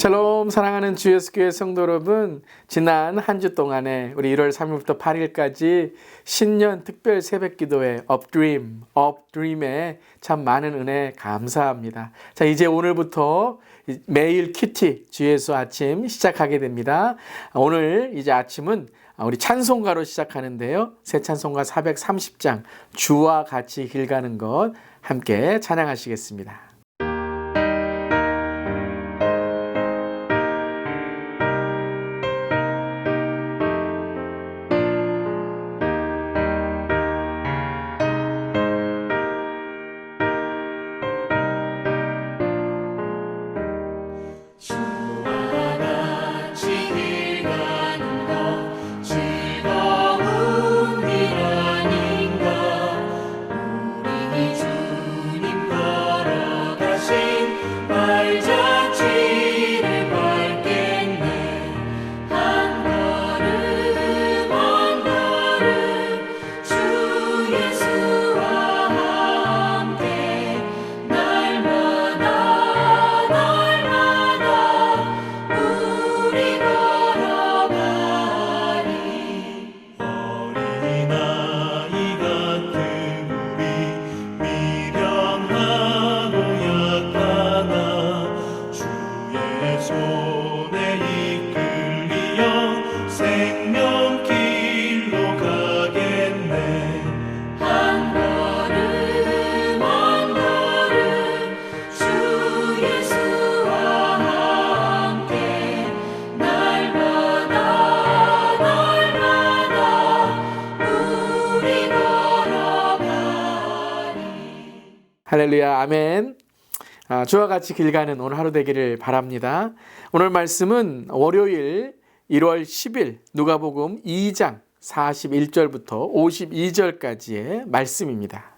샬롬, 사랑하는 주 예수교회 성도 여러분, 지난 한 주 동안에 우리 1월 3일부터 8일까지 신년 특별 새벽기도회 업드림에 참 많은 은혜 감사합니다. 자, 이제 오늘부터 매일 큐티 주 예수 아침 시작하게 됩니다. 오늘 이제 아침은 우리 찬송가로 시작하는데요. 새 찬송가 430장 주와 같이 길 가는 것 함께 찬양하시겠습니다. 할렐루야, 아멘. 주와 같이 길 가는 오늘 하루 되기를 바랍니다. 오늘 말씀은 월요일 1월 10일 누가복음 2장 41절부터 52절까지의 말씀입니다.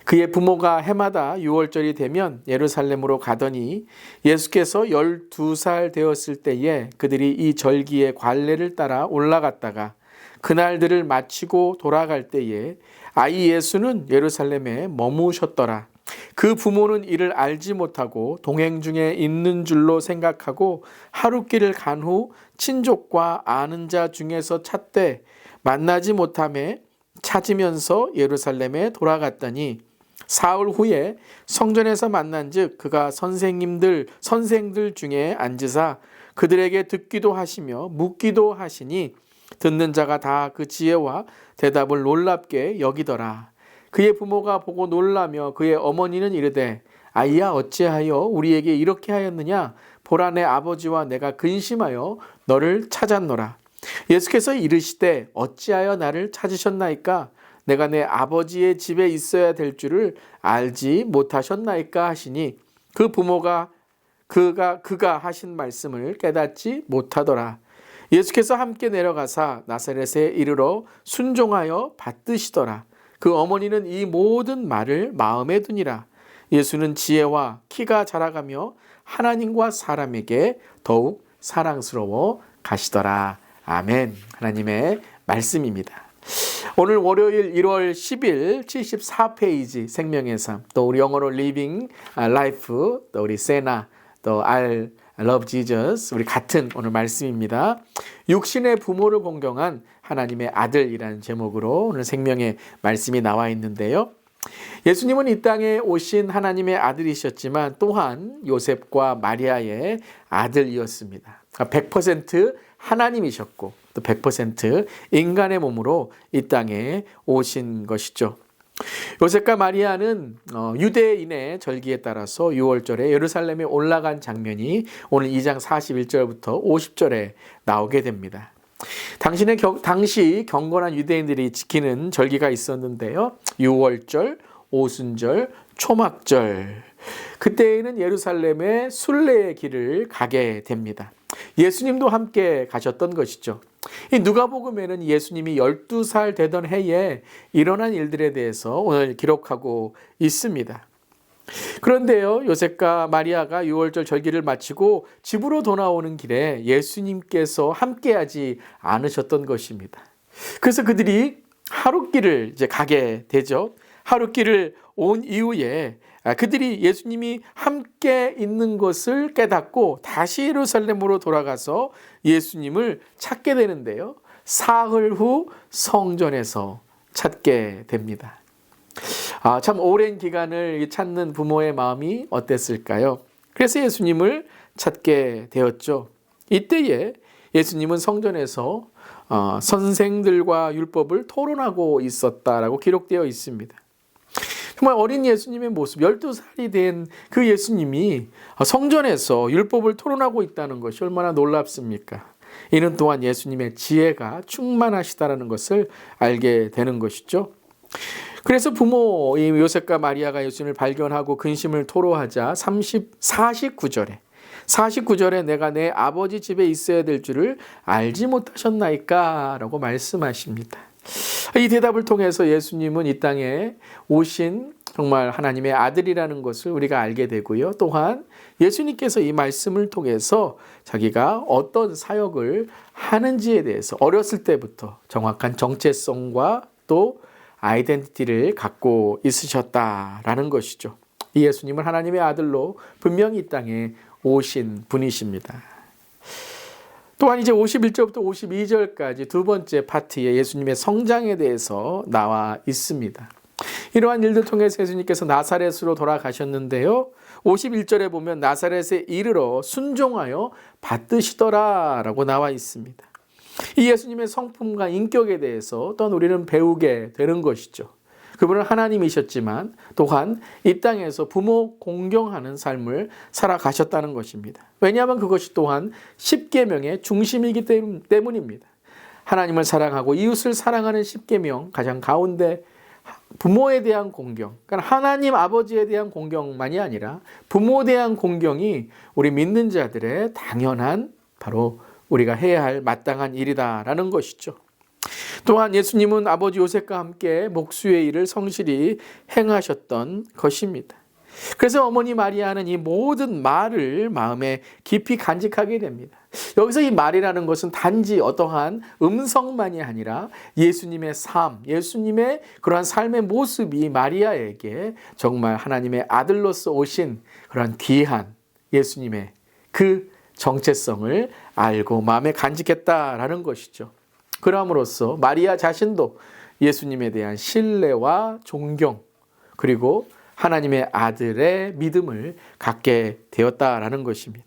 그의 부모가 해마다 6월절이 되면 예루살렘으로 가더니 예수께서 12살 되었을 때에 그들이 이 절기의 관례를 따라 올라갔다가 그날들을 마치고 돌아갈 때에 아이 예수는 예루살렘에 머무셨더라. 그 부모는 이를 알지 못하고 동행 중에 있는 줄로 생각하고 하룻길을 간 후 친족과 아는 자 중에서 찾되 만나지 못하매 찾으면서 예루살렘에 돌아갔더니 사흘 후에 성전에서 만난즉 그가 선생들 중에 앉으사 그들에게 듣기도 하시며 묻기도 하시니 듣는 자가 다 그 지혜와 대답을 놀랍게 여기더라. 그의 부모가 보고 놀라며 그의 어머니는 이르되 아이야 어찌하여 우리에게 이렇게 하였느냐? 보라 내 아버지와 내가 근심하여 너를 찾았노라. 예수께서 이르시되 어찌하여 나를 찾으셨나이까? 내가 내 아버지의 집에 있어야 될 줄을 알지 못하셨나이까 하시니 그 부모가 그가 하신 말씀을 깨닫지 못하더라. 예수께서 함께 내려가사 나사렛에 이르러 순종하여 받드시더라. 그 어머니는 이 모든 말을 마음에 두니라. 예수는 지혜와 키가 자라가며 하나님과 사람에게 더욱 사랑스러워 가시더라. 아멘. 하나님의 말씀입니다. 오늘 월요일 1월 10일 74페이지 생명의 삶, 또 우리 영어로 Living Life, 또 우리 세나, 또 I love Jesus, 우리 같은 오늘 말씀입니다. 육신의 부모를 공경한 하나님의 아들이라는 제목으로 오늘 생명의 말씀이 나와 있는데요. 예수님은 이 땅에 오신 하나님의 아들이셨지만 또한 요셉과 마리아의 아들이었습니다. 100% 하나님이셨고 또 100% 인간의 몸으로 이 땅에 오신 것이죠. 요셉과 마리아는 유대인의 절기에 따라서 6월절에 예루살렘에 올라간 장면이 오늘 2장 41절부터 50절에 나오게 됩니다. 당시 경건한 유대인들이 지키는 절기가 있었는데요. 6월절, 오순절, 초막절. 그때에는 예루살렘의 순례의 길을 가게 됩니다. 예수님도 함께 가셨던 것이죠. 이 누가복음에는 예수님이 12살 되던 해에 일어난 일들에 대해서 오늘 기록하고 있습니다. 그런데요, 요셉과 마리아가 6월절 절기를 마치고 집으로 돌아오는 길에 예수님께서 함께하지 않으셨던 것입니다. 그래서 그들이 하룻길을 이제 가게 되죠. 하룻길을 온 이후에 그들이 예수님이 함께 있는 것을 깨닫고 다시 예루살렘으로 돌아가서 예수님을 찾게 되는데요. 사흘 후 성전에서 찾게 됩니다. 참 오랜 기간을 찾는 부모의 마음이 어땠을까요? 그래서 예수님을 찾게 되었죠. 이때에 예수님은 성전에서 선생들과 율법을 토론하고 있었다라고 기록되어 있습니다. 정말 어린 예수님의 모습, 12살이 된 그 예수님이 성전에서 율법을 토론하고 있다는 것이 얼마나 놀랍습니까? 이는 또한 예수님의 지혜가 충만하시다는 것을 알게 되는 것이죠. 그래서 부모 요셉과 마리아가 예수님을 발견하고 근심을 토로하자 49절에 내가 내 아버지 집에 있어야 될 줄을 알지 못하셨나이까? 라고 말씀하십니다. 이 대답을 통해서 예수님은 이 땅에 오신 정말 하나님의 아들이라는 것을 우리가 알게 되고요. 또한 예수님께서 이 말씀을 통해서 자기가 어떤 사역을 하는지에 대해서 어렸을 때부터 정확한 정체성과 또 아이덴티티를 갖고 있으셨다라는 것이죠. 이 예수님은 하나님의 아들로 분명히 이 땅에 오신 분이십니다. 또한 이제 51절부터 52절까지 두 번째 파트에 예수님의 성장에 대해서 나와 있습니다. 이러한 일들 통해서 예수님께서 나사렛으로 돌아가셨는데요. 51절에 보면 나사렛에 이르러 순종하여 받드시더라 라고 나와 있습니다. 이 예수님의 성품과 인격에 대해서 또한 우리는 배우게 되는 것이죠. 그분은 하나님이셨지만 또한 이 땅에서 부모 공경하는 삶을 살아가셨다는 것입니다. 왜냐하면 그것이 또한 십계명의 중심이기 때문입니다. 하나님을 사랑하고 이웃을 사랑하는 십계명 가장 가운데 부모에 대한 공경, 그러니까 하나님 아버지에 대한 공경만이 아니라 부모에 대한 공경이 우리 믿는 자들의 당연한 바로 우리가 해야 할 마땅한 일이다라는 것이죠. 또한 예수님은 아버지 요셉과 함께 목수의 일을 성실히 행하셨던 것입니다. 그래서 어머니 마리아는 이 모든 말을 마음에 깊이 간직하게 됩니다. 여기서 이 말이라는 것은 단지 어떠한 음성만이 아니라 예수님의 삶, 예수님의 그러한 삶의 모습이 마리아에게 정말 하나님의 아들로서 오신 그러한 귀한 예수님의 그 정체성을 알고 마음에 간직했다라는 것이죠. 그럼으로써 마리아 자신도 예수님에 대한 신뢰와 존경 그리고 하나님의 아들의 믿음을 갖게 되었다라는 것입니다.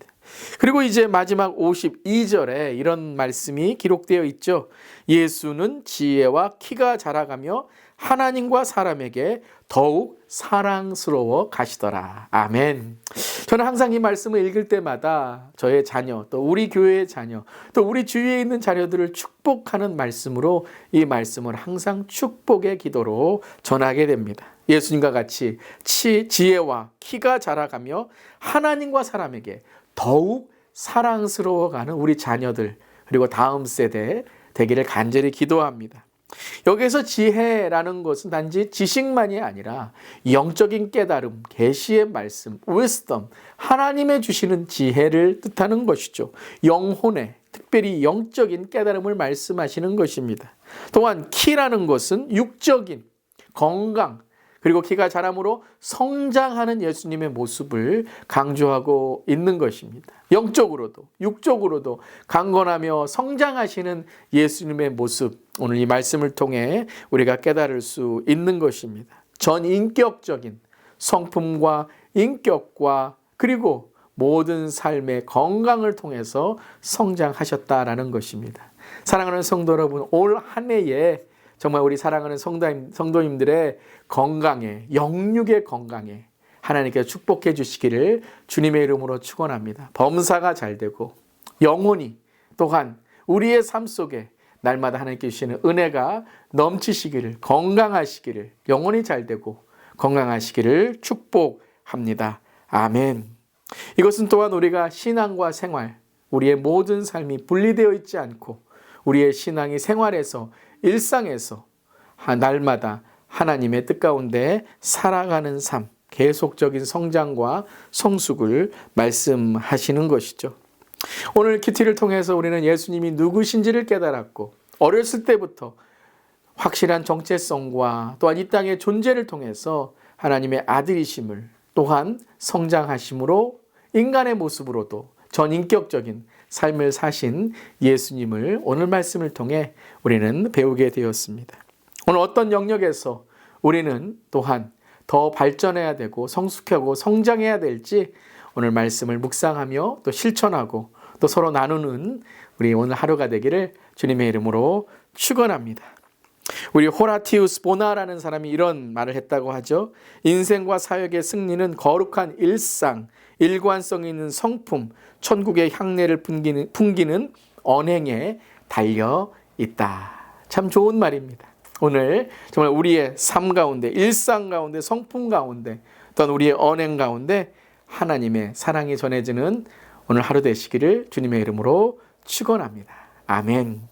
그리고 이제 마지막 52절에 이런 말씀이 기록되어 있죠. 예수는 지혜와 키가 자라가며 하나님과 사람에게 더욱 사랑스러워 가시더라. 아멘. 저는 항상 이 말씀을 읽을 때마다 저의 자녀, 또 우리 교회의 자녀, 또 우리 주위에 있는 자녀들을 축복하는 말씀으로 이 말씀을 항상 축복의 기도로 전하게 됩니다. 예수님과 같이 지혜와 키가 자라가며 하나님과 사람에게 더욱 사랑스러워가는 우리 자녀들 그리고 다음 세대 되기를 간절히 기도합니다. 여기서 지혜라는 것은 단지 지식만이 아니라 영적인 깨달음, 계시의 말씀, wisdom, 하나님의 주시는 지혜를 뜻하는 것이죠. 영혼의 특별히 영적인 깨달음을 말씀하시는 것입니다. 또한 키라는 것은 육적인 건강 그리고 키가 자람으로 성장하는 예수님의 모습을 강조하고 있는 것입니다. 영적으로도 육적으로도 강건하며 성장하시는 예수님의 모습 오늘 이 말씀을 통해 우리가 깨달을 수 있는 것입니다. 전인격적인 성품과 인격과 그리고 모든 삶의 건강을 통해서 성장하셨다라는 것입니다. 사랑하는 성도 여러분, 올 한 해에 정말 우리 사랑하는 성도님들의 건강에, 영육의 건강에 하나님께서 축복해 주시기를 주님의 이름으로 축원합니다. 범사가 잘 되고 영혼이 또한 우리의 삶 속에 날마다 하나님께 주시는 은혜가 넘치시기를, 건강하시기를, 영혼이 잘 되고 건강하시기를 축복합니다. 아멘. 이것은 또한 우리가 신앙과 생활, 우리의 모든 삶이 분리되어 있지 않고 우리의 신앙이 생활에서 일상에서 날마다 하나님의 뜻 가운데 살아가는 삶, 계속적인 성장과 성숙을 말씀하시는 것이죠. 오늘 큐티를 통해서 우리는 예수님이 누구신지를 깨달았고 어렸을 때부터 확실한 정체성과 또한 이 땅의 존재를 통해서 하나님의 아들이심을 또한 성장하심으로 인간의 모습으로도 전인격적인 삶을 사신 예수님을 오늘 말씀을 통해 우리는 배우게 되었습니다. 오늘 어떤 영역에서 우리는 또한 더 발전해야 되고 성숙하고 성장해야 될지 오늘 말씀을 묵상하며 또 실천하고 또 서로 나누는 우리 오늘 하루가 되기를 주님의 이름으로 축원합니다. 우리 호라티우스 보나라는 사람이 이런 말을 했다고 하죠. 인생과 사역의 승리는 거룩한 일상, 일관성 있는 성품, 천국의 향내를 풍기는 언행에 달려 있다. 참 좋은 말입니다. 오늘 정말 우리의 삶 가운데, 일상 가운데, 성품 가운데, 또한 우리의 언행 가운데 하나님의 사랑이 전해지는 오늘 하루 되시기를 주님의 이름으로 축원합니다. 아멘.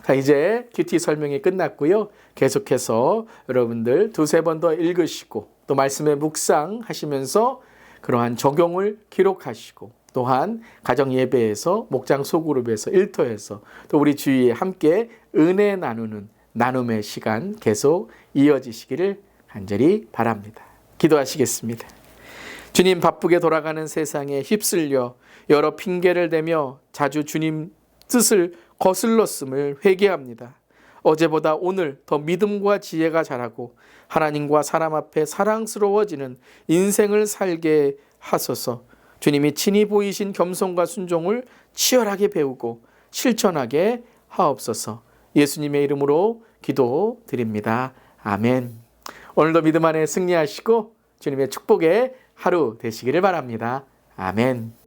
자, 이제 큐티 설명이 끝났고요. 계속해서 여러분들 두세 번 더 읽으시고 또 말씀에 묵상하시면서 그러한 적용을 기록하시고 또한 가정 예배에서 목장 소그룹에서 일터에서 또 우리 주위에 함께 은혜 나누는 나눔의 시간 계속 이어지시기를 간절히 바랍니다. 기도하시겠습니다. 주님, 바쁘게 돌아가는 세상에 휩쓸려 여러 핑계를 대며 자주 주님 뜻을 거슬렀음을 회개합니다. 어제보다 오늘 더 믿음과 지혜가 자라고 하나님과 사람 앞에 사랑스러워지는 인생을 살게 하소서. 주님이 친히 보이신 겸손과 순종을 치열하게 배우고 실천하게 하옵소서. 예수님의 이름으로 기도드립니다. 아멘. 오늘도 믿음 안에 승리하시고 주님의 축복의 하루 되시기를 바랍니다. 아멘.